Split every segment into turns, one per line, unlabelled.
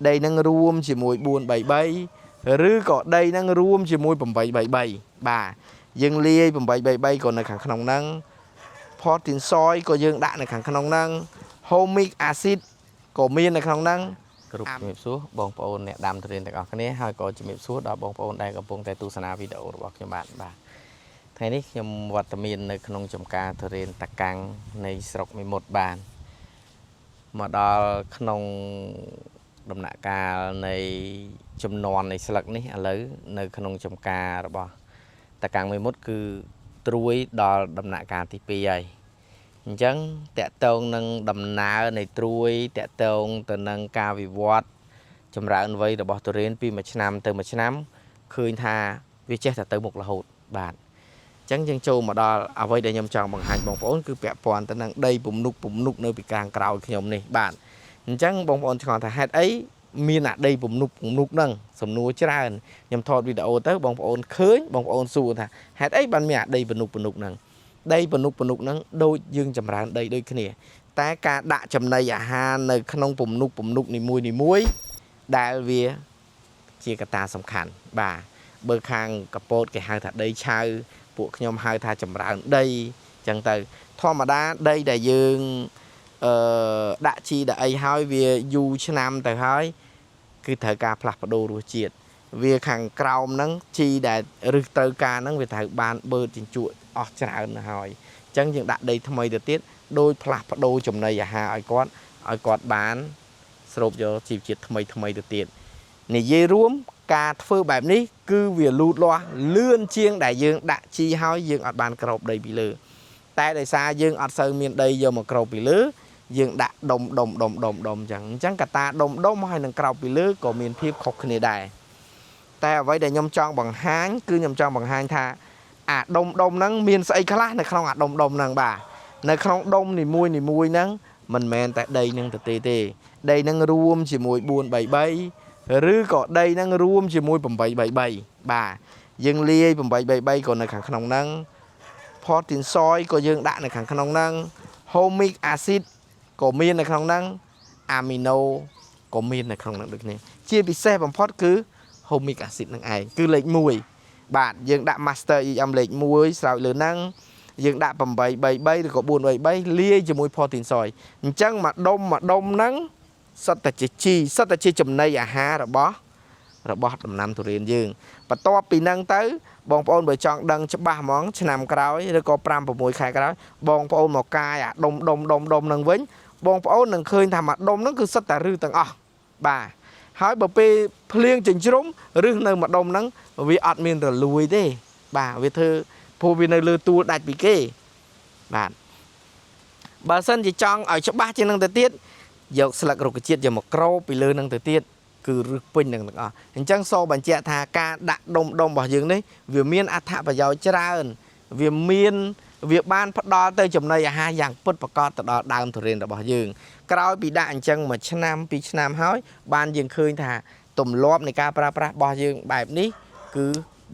đây năng ruộng chỉ mùi buồn bảy bay rứ có đây năng ruộng chỉ mùi bầm bảy bảy bảy bà dương lia bầm bảy bảy bay còn là khẳng khăn năng protein soy có dương đạn là khẳng khăn năng humic acid có miên là khăn năng group chụp xuống bong bóng nè đam thuyền tại cái này hai có chụp xuống đó bong bóng đây có bong tại tu sana video của các bạn bà thayនេះខ្ញុំវត្តមាននៅក្នុងចំការធរេនតាកាំងនៃស្រុកមីមុតបានមកដល់ក្នុងដំណាក់កាលនៃចំនួននៃស្លឹកនេះឥឡូវនៅក្នុងចំការរបស់តាកាំងមីមុតគឺត្រួយដល់ដំណាក់កាលទី2ហើយអញ្ចឹងតកតងនឹងដំណើរនៃត្រួយតកតងទៅនឹងការវិវត្តចម្រើនវ័យរបស់ធរេនពីមួយឆ្នាំទៅមួយឆ្នាំឃើញថាវាចេះតែទៅមុខរហូតបាទចឹងយើងចូលមកដល់អ្វីដែលខ្ញុំចង់បង្ហាញបងប្អូនគឺពាក់ព័ន្ធទៅនឹងដីពំនុកនៅពីខាងក្រោយខ្ញុំនេះបាទអញ្ចឹងបងប្អូនឆ្ងល់ថាហេតុអីមានអាដីពំនុកហ្នឹងសំណួរច្រើនខ្ញុំថតវីដេអូទៅបងប្អូនឃើញបងប្អូនសួរថាហេតុអីបានមានអាដីពំនុកហ្នឹងដីពំនុកហ្នឹងដូចយើងចម្រើនដីដូចគ្នាតែការដាក់ចំណីអាហារនៅក្នុងពំនុកនីមួយដែលវាជាកត្តាសំខាន់បាទបើខាងកពតគេហៅថាដីឆៅពួកខ្ញុំហៅថាចម្រើនដីចឹងទៅធម្មតាដីដែលយើងដាក់ជីដាក់អីហើយវាយូរឆ្នាំទៅហើយគឺត្រូវការផ្លាស់ប្ដូររសជាតិវាខាងក្រោមហ្នឹងជីដែលរឹសត្រូវការហ្នឹងវាត្រូវបានបឺតជញ្ជក់អស់ច្រើនទៅហើយចឹងយើងដាក់ដីថ្មីទៅទៀតដោយផ្លាស់ប្ដូរចំណីអាហារឲ្យគាត់បានស្រូបយកជីវជាតិថ្មីទៅទៀតនិយាយរួមការធ្វើបែបនេះគឺវាលូតលាស់លឿនជាងដែលយើងដាក់ជីហើយយើងអត់បានក្របដីពីលើតែដោយសារយើងអត់សូវមានដីយកមកក្របពីលើយើងដាក់ដុំចឹងអញ្ចឹងកតាដុំហើយនឹងក្របពីលើក៏មានភាពខុសគ្នាដែរតែអ្វីដែលខ្ញុំចង់បង្ហាញគឺខ្ញុំចង់បង្ហាញថាអាដុំហ្នឹងមានស្អីខ្លះនៅក្នុងអាដុំហ្នឹងបាទនៅក្នុងដុំនីមួយហ្នឹងមិនមែនតែដីនឹងទេដីនឹងរួមជាមួយ433ឬក៏ដីនឹងរួមជាមួយ833បាទយើងលាយ833ក៏នៅខាងក្នុងហ្នឹង protein soy ក៏យើងដាក់នៅខាងក្នុងហ្នឹង humic acid ក៏មាននៅក្នុងហ្នឹង amino ក៏មាននៅក្នុងហ្នឹងដូចគ្នាជាពិសេសបំផុតគឺ humic acid ហ្នឹងឯងគឺលេខ1បាទយើងដាក់ master EM លេខ1ស្រោចលើហ្នឹងយើងដាក់833ឬក៏433លាយជាមួយ protein soy អញ្ចឹងមួយដុំហ្នឹងសិតតែជាជីសិតតែជាចំណីអាហាររបស់ដំណាំទុរេនយើងបន្ទាប់ពីហ្នឹងទៅបងប្អូនបើចង់ដឹងច្បាស់ហ្មងឆ្នាំក្រោយឬក៏5-6 ខែក្រោយបងប្អូនមកកាយអាដុំហ្នឹងវិញបងប្អូននឹងឃើញថាមួយដុំហ្នឹងគឺសិតតែរឹសទាំងអស់បាទហើយបើពេលភ្លៀងចិញ្ច្រុំរឹសនៅមួយដុំហ្នឹងវាអត់មានរលួយទេបាទវាធ្វើព្រោះវានៅលើទួលដាច់ពីគេបាទបើសិនជាចង់ឲ្យច្បាស់ជាងនឹងទៅទៀតយកស្លឹករុក្ខជាតិយកមកក្របពីលើនឹងទៅទៀតគឺរឹសពេញនឹងទាំងអស់អញ្ចឹងសូមបញ្ជាក់ថាការដាក់ដុំរបស់យើងនេះវាមានអត្ថប្រយោជន៍ច្រើនវាបានផ្ដល់ទៅចំណីអាហារយ៉ាងពិតប្រាកដទៅដល់ដើមទុរេនរបស់យើងក្រោយពីដាក់អញ្ចឹងមួយឆ្នាំ2ឆ្នាំហើយបានយើងឃើញថាទម្លាប់នៃការប្រើប្រាស់របស់យើងបែបនេះគឺ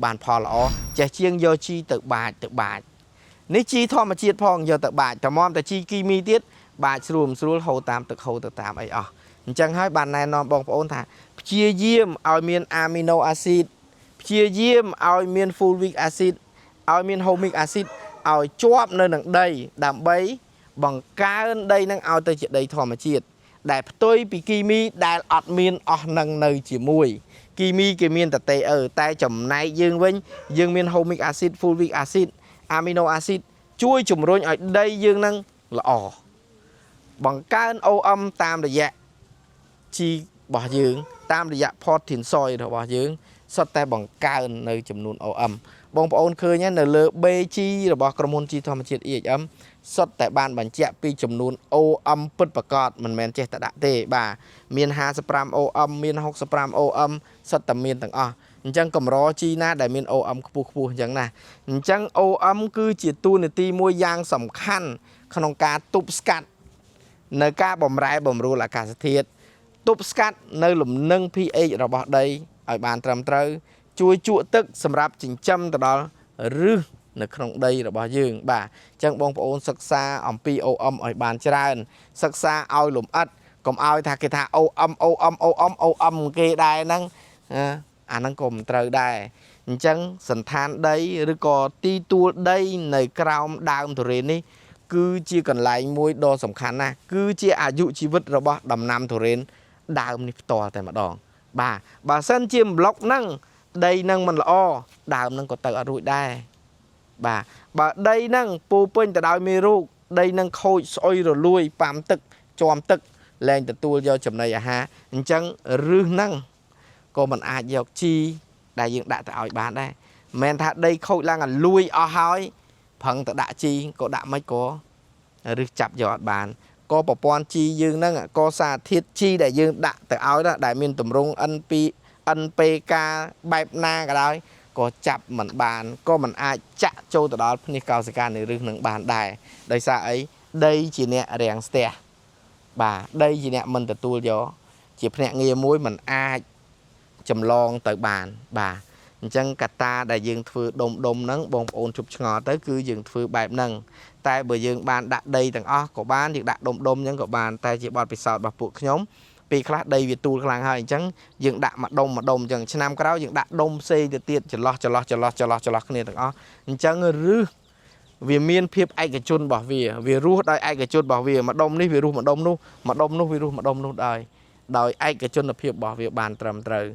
បានផលល្អចេះជាងយកជីទៅបាចនេះជីធម្មជាតិផងយកទៅបាចតែមកតែជីគីមីទៀតបាចស្រួលហូរតាមទឹកហូរទៅតាមអីអស់អញ្ចឹងហើយបានណែនាំបងប្អូនថាព្យាយាមឲ្យមាន amino acid ព្យាយាមឲ្យមាន fulvic acid ឲ្យមាន humic acid ឲ្យជាប់នៅនឹងដីដើម្បីបង្កើនដីនឹងឲ្យទៅជាដីធម្មជាតិដែលផ្ទុយពីគីមីដែលអត់មានអស់នឹងនៅជាមួយគីមីគេមានតែចំណែកយើងវិញយើងមាន humic acid fulvic acid amino acid ជួយជំរុញឲ្យដីយើងនឹងល្អបង្កើន OM តាមរយៈជីរបស់យើងតាមរយៈ protein soy របស់យើងសុទ្ធតែបង្កើននៅចំនួន OM បងប្អូនឃើញនៅលើ BG របស់ក្រុមហ៊ុនជីធម្មជាតិ EHM សុទ្ធតែបានបញ្ជាក់ពីចំនួន OM ពិតប្រាកដមិនមែនចេះតែដាក់ទេបាទមាន55 OM មាន65 OM សុទ្ធតែមានទាំងអស់អញ្ចឹងកម្រជីណាដែលមាន OM ខ្ពស់អញ្ចឹងណាអញ្ចឹង OM គឺជាតួនាទីមួយយ៉ាងសំខាន់ក្នុងការទប់ស្កាត់នៅការបម្រែបម្រួលអាកាសធាតុទប់ស្កាត់នៅលំនឹង pH របស់ដីឲ្យបានត្រឹមត្រូវជួយជក់ទឹកសម្រាប់ចិញ្ចឹមទៅដល់ឫសនៅក្នុងដីរបស់យើងបាទអញ្ចឹងបងប្អូនសិក្សាអំពី OM ឲ្យបានច្រើនសិក្សាឲ្យលម្អិត còn ao thà cái thà ô kê đai năng năng cùng trời đai chẳng sẵn than đấy rồi có ti tua đây này cao đam thủ rên đi cứ chỉ cần lại môi đo sầm khăn na cứ chỉ à dụ chi vứt rồi bỏ đầm nam thủ rên đam đi to tại mặt đòn bà sân chiêm block năng đây năng mình là o đam năng có tờ ở rụi đai bà đây năng pu pin tại đào mê ru đây năng khôi soi rồi lui pam tức chòm tức lên từ tua do chầm này ha chẳng rương năng có mình ai dọc chi đại diện đã tạo bán đây men thà đây khôi lang là lui o hói phần tự đã chi có đã mấy có rước chập giọt bàn có bảo quan chi dương năng có xa thiết chi đại dương đã tự áo đó đại miền tùm rung ân pk bài na cái đó có chập mình bàn có mình ai chạ châu từ đó như cao sự can này rước nâng bàn đài đây xa ấy đây chỉ nè rèn ste bà đây chỉ nè mình từ tua gió chỉ nè nghe muối mình ai chầm lon tới bàn bà chẳng cả ta đại dương thưa đông nắng bông ôn chụp ngò tới cứ dương thưa bài nâng tại bởi dương bàn đặt đây tầng o của ban thì đặt đông những của bàn tại chỉ bọt bị sọt bạc buộc nhóm vì khác đây vì tu làng hơi chẳng dương đặt mặt đông chẳng năm cái đó dương đặt đông xây từ tiệt cho lo cái này tầng o chẳng rư vì miên phiếp ai cái chôn bảo vì ru đây ai cái chôn bảo vì mà đông đi vì ru mà đông nu đời đời ai cái chôn là phiếp bảo vì bàn trầm trời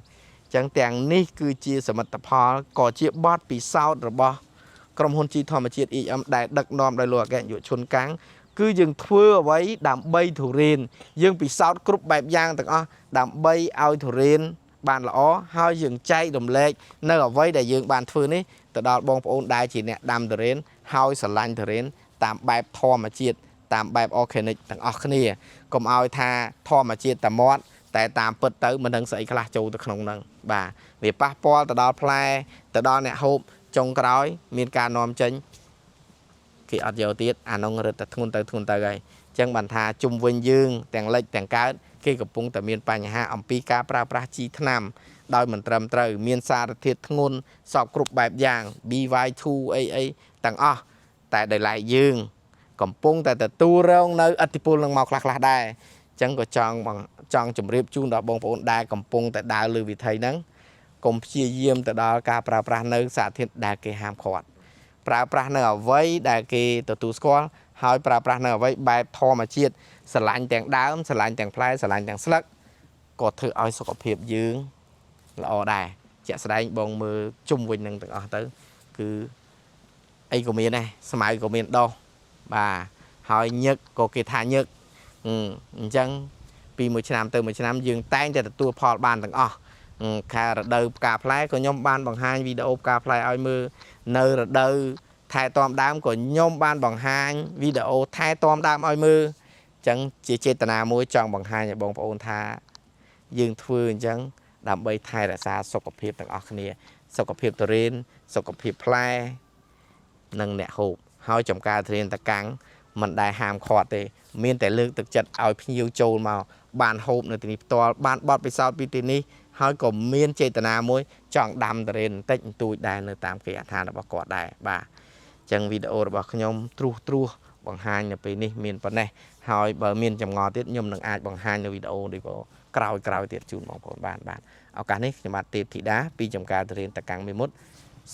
chẳng tiếng ní cứ chia sẻ mặt tập họ có chia bót bị sao rồi bó trong hôn chi thò mà chia ý âm đại đặc nòm đại lùa gẹn dụ chôn cáng cứ dừng thưa với đám bay thủ riêng dừng bị sao cướp bẹp giang tầng o đám bay ao thủ riêng bàn lõ hai dừng chay đầm lệ nơi ở với đại dương bàn thưa ní từ đó bông ôn đại chỉ nè đam thủ riêng hai sờ lanh thủ riêng tạm bẹp thò mà chia tạm bẹp organic tầng o kia còn ao tha thò mà chia tạm mót tại tạm bật tới mình đang xây cái châu từ không năng bà vì passport từ đó play từ đó nè hộp trong cái đó miền ca nòm chân khi ở giờ tiết nông rồi thun tới đây chân bàn thà chung vinh dương tàng lệch tàng cá khi gặp punkt tại miền Pành ha ông pika pra chi tham đôi mình trầm trời miền xa thiệt ngôn sọc cục bài giang by2 ai tàng o tại đời lại dương còn punkt tại tu rong nơi atipul năng màu lạc đây chẳng có chọn chủng riêng chung đó bông bông đai cầm pung tại đảo lưu vị thầy nắng cùng chia diêm tại đó cả pra nơi xã thiên đài kê hàm khọt pra nơi ở với đài kê từ tu school hỏi pra nơi ở với bài thò mà chiết sờ lạnh tàng đá sờ lạnh tàng play sờ lạnh tàng slack có thử ai số hiệp dương là ở đài chạy sờ đánh bông mưa chung với năng từng ở tới cứ ai của miền này smile của miền đâu bà hỏi nhật có cái thả nhật chẳng vì một năm dương tan choตัวพอបានទាំងអស់ខែរដូវផ្កាផ្លែក៏ខ្ញុំបានបង្ហាញវីដេអូផ្កាផ្លែឲ្យមើលនៅរដូវថែទាំដើមក៏ខ្ញុំបានបង្ហាញវីដេអូថែទាំដើមឲ្យមើលអញ្ចឹងជាចេតនាមួយចង់បង្ហាញឲ្យបងប្អូនថាយើងធ្វើអញ្ចឹងដើម្បីថែរក្សាសុខភាពទាំងអស់គ្នាសុខភាពទុរេនសុខភាពផ្លែនិងអ្នកហូបហើយចំការទុរេនតកាំងមិនដែលហាមឃាត់ទេមានតែលើកទឹកចិត្តឲ្យភ្ញៀវចូលមកបានហូបនៅទីនេះផ្ទាល់បានបត់ពិសោធន៍ពីទីនេះហើយក៏មានចេតនាមួយចង់ដាំទុរេនបន្តិចបន្តួចដែរនៅតាមគេអដ្ឋានរបស់គាត់ដែរបាទអញ្ចឹងវីដេអូរបស់ខ្ញុំត្រួសបង្ហាញនៅពេលនេះមានប៉ុណ្ណេះហើយបើមានចម្ងល់ទៀតខ្ញុំនឹងអាចបង្ហាញនៅវីដេអូនេះក៏ក្រោយទៀតជូនបងប្អូនបានឱកាសនេះខ្ញុំបាទទេពធីតាពីចំការទុរេនតកាំងមេមត់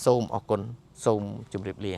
សូមអរគុណសូមជម្រាបលា